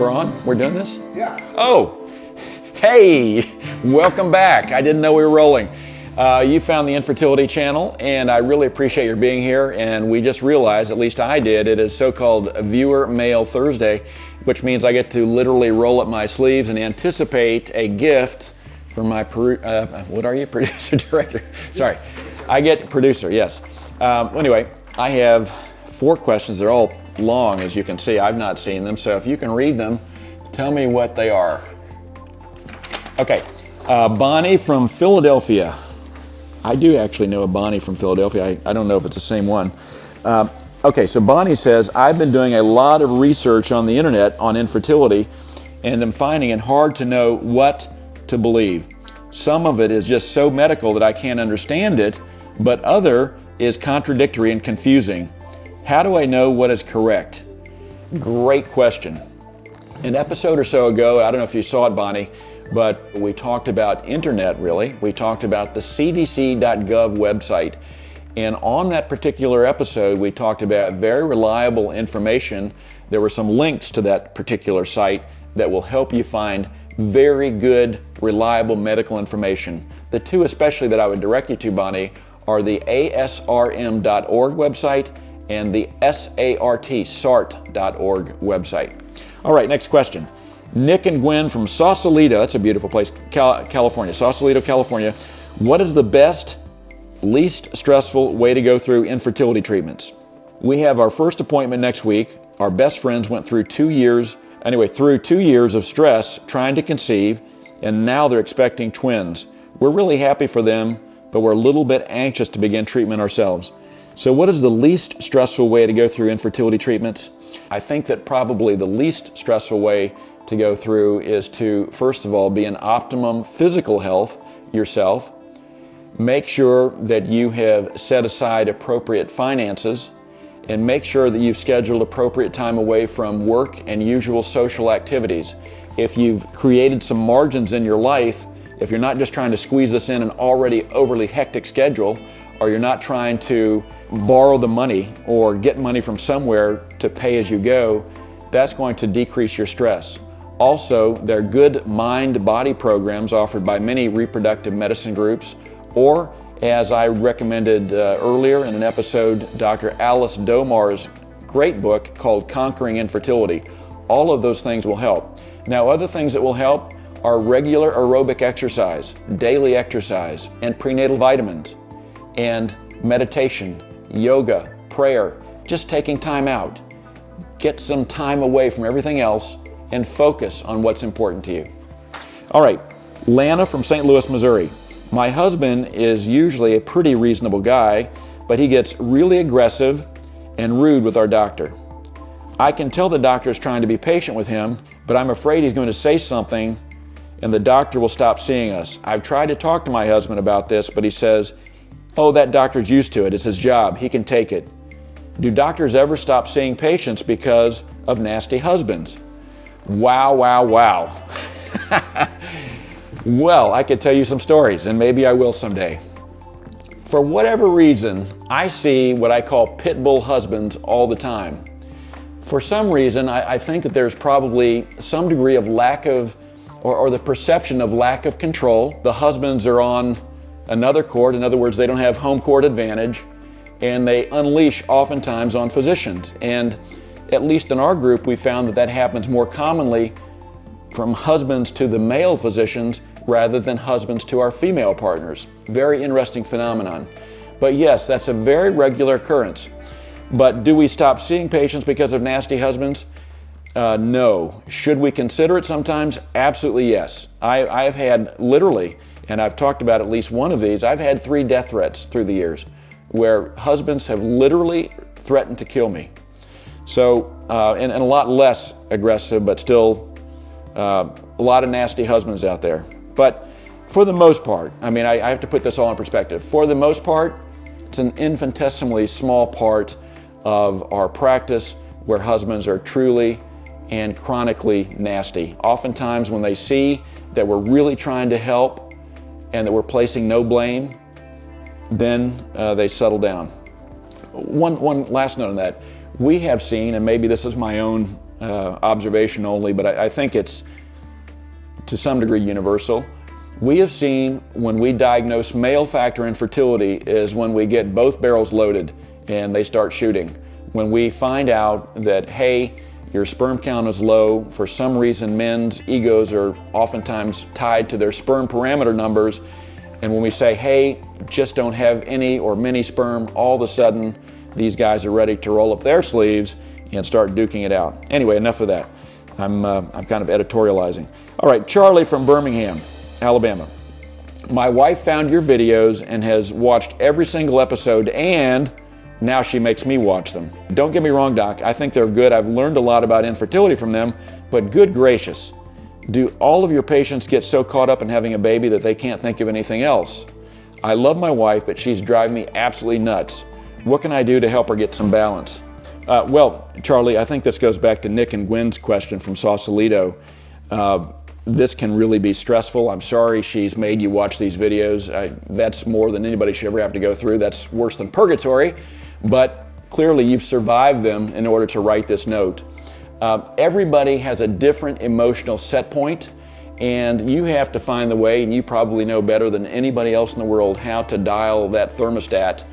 We're on? We're doing this? Yeah. Oh, hey, welcome back. I didn't know we were rolling. You found the Infertility channel, and I really appreciate your being here. And we just realized, at least I did, it is so-called Viewer Mail Thursday, which means I get to literally roll up my sleeves and anticipate a gift from my, what are you, producer, director? Sorry, I get producer, yes. Anyway, I have 4 questions. They're all long, as you can see. I've not seen them, so if you can read them, tell me what they are. Okay, Bonnie from Philadelphia. I do actually know a Bonnie from Philadelphia. I don't know if it's the same one. Okay, so Bonnie says, I've been doing a lot of research on the internet on infertility, and I'm finding it hard to know what to believe. Some of it is just so medical that I can't understand it, but other is contradictory and confusing. How do I know what is correct? Great question. An episode or so ago, I don't know if you saw it, Bonnie, but we talked about internet, really. We talked about the cdc.gov website. And on that particular episode, we talked about very reliable information. There were some links to that particular site that will help you find very good, reliable medical information. The 2 especially that I would direct you to, Bonnie, are the asrm.org website and the SART.org website. All right, next question. Nick and Gwen from Sausalito, that's a beautiful place, California, Sausalito, California. What is the best, least stressful way to go through infertility treatments? We have our first appointment next week. Our best friends went through 2 years of stress trying to conceive, and now they're expecting twins. We're really happy for them, but we're a little bit anxious to begin treatment ourselves. So what is the least stressful way to go through infertility treatments? I think that probably the least stressful way to go through is to, first of all, be in optimum physical health yourself. Make sure that you have set aside appropriate finances, and make sure that you've scheduled appropriate time away from work and usual social activities. If you've created some margins in your life, if you're not just trying to squeeze this in an already overly hectic schedule, or you're not trying to borrow the money or get money from somewhere to pay as you go, that's going to decrease your stress. Also, there are good mind-body programs offered by many reproductive medicine groups, or as I recommended earlier in an episode, Dr. Alice Domar's great book called Conquering Infertility. All of those things will help. Now, other things that will help are regular aerobic exercise, daily exercise, and prenatal vitamins, and meditation, yoga, prayer, just taking time out. Get some time away from everything else and focus on what's important to you. All right, Lana from St. Louis, Missouri. My husband is usually a pretty reasonable guy, but he gets really aggressive and rude with our doctor. I can tell the doctor is trying to be patient with him, but I'm afraid he's going to say something and the doctor will stop seeing us. I've tried to talk to my husband about this, but he says, oh, that doctor's used to it. It's his job. He can take it. Do doctors ever stop seeing patients because of nasty husbands? Wow, wow, wow. Well, I could tell you some stories, and maybe I will someday. For whatever reason, I see what I call pit bull husbands all the time. For some reason, I think that there's probably some degree of lack of, or the perception of lack of control. The husbands are on another court. In other words, they don't have home court advantage, and they unleash oftentimes on physicians. And at least in our group, we found that happens more commonly from husbands to the male physicians rather than husbands to our female partners. Very interesting phenomenon. But yes, that's a very regular occurrence. But do we stop seeing patients because of nasty husbands? No. Should we consider it sometimes? Absolutely yes. I have had literally, and I've talked about at least one of these, I've had 3 death threats through the years where husbands have literally threatened to kill me. So, and a lot less aggressive, but still a lot of nasty husbands out there. But for the most part, I mean, I have to put this all in perspective. For the most part, it's an infinitesimally small part of our practice where husbands are truly and chronically nasty. Oftentimes when they see that we're really trying to help and that we're placing no blame, then they settle down. One last note on that. We have seen, and maybe this is my own observation only, but I think it's to some degree universal. We have seen when we diagnose male factor infertility is when we get both barrels loaded and they start shooting. When we find out that, hey, your sperm count is low, for some reason men's egos are oftentimes tied to their sperm parameter numbers, and when we say, hey, just don't have any or many sperm, all of a sudden these guys are ready to roll up their sleeves and start duking it out. Anyway, enough of that. I'm kind of editorializing. All right, Charlie from Birmingham, Alabama. My wife found your videos and has watched every single episode, and now she makes me watch them. Don't get me wrong, Doc, I think they're good. I've learned a lot about infertility from them, but good gracious, do all of your patients get so caught up in having a baby that they can't think of anything else? I love my wife, but she's driving me absolutely nuts. What can I do to help her get some balance? Well, Charlie, I think this goes back to Nick and Gwen's question from Sausalito. This can really be stressful. I'm sorry she's made you watch these videos. That's more than anybody should ever have to go through. That's worse than purgatory. But clearly you've survived them in order to write this note. Everybody has a different emotional set point, and you have to find the way, and you probably know better than anybody else in the world how to dial that thermostat.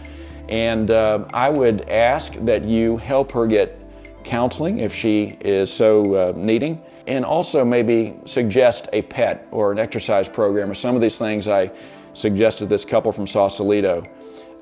And I would ask that you help her get counseling if she is so needing, and also maybe suggest a pet or an exercise program or some of these things I suggested this couple from Sausalito.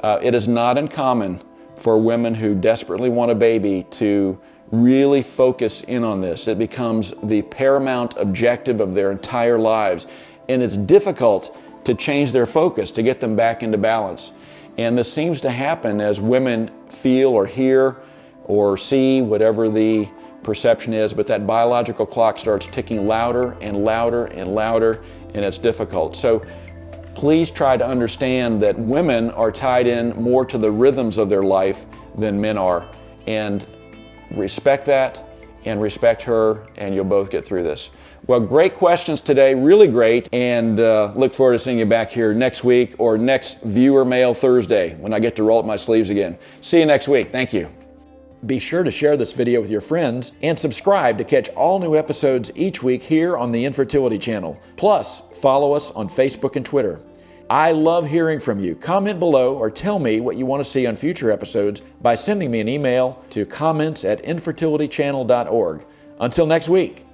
It is not uncommon for women who desperately want a baby to really focus in on this. It becomes the paramount objective of their entire lives, and it's difficult to change their focus, to get them back into balance. And this seems to happen as women feel or hear or see whatever the perception is, but that biological clock starts ticking louder and louder and louder, and it's difficult. So please try to understand that women are tied in more to the rhythms of their life than men are, and respect that and respect her, and you'll both get through this. Well, great questions today, really great, and look forward to seeing you back here next week or next Viewer Mail Thursday when I get to roll up my sleeves again. See you next week. Thank you. Be sure to share this video with your friends and subscribe to catch all new episodes each week here on the Infertility Channel. Plus, follow us on Facebook and Twitter. I love hearing from you. Comment below or tell me what you want to see on future episodes by sending me an email to comments@infertilitychannel.org. Until next week.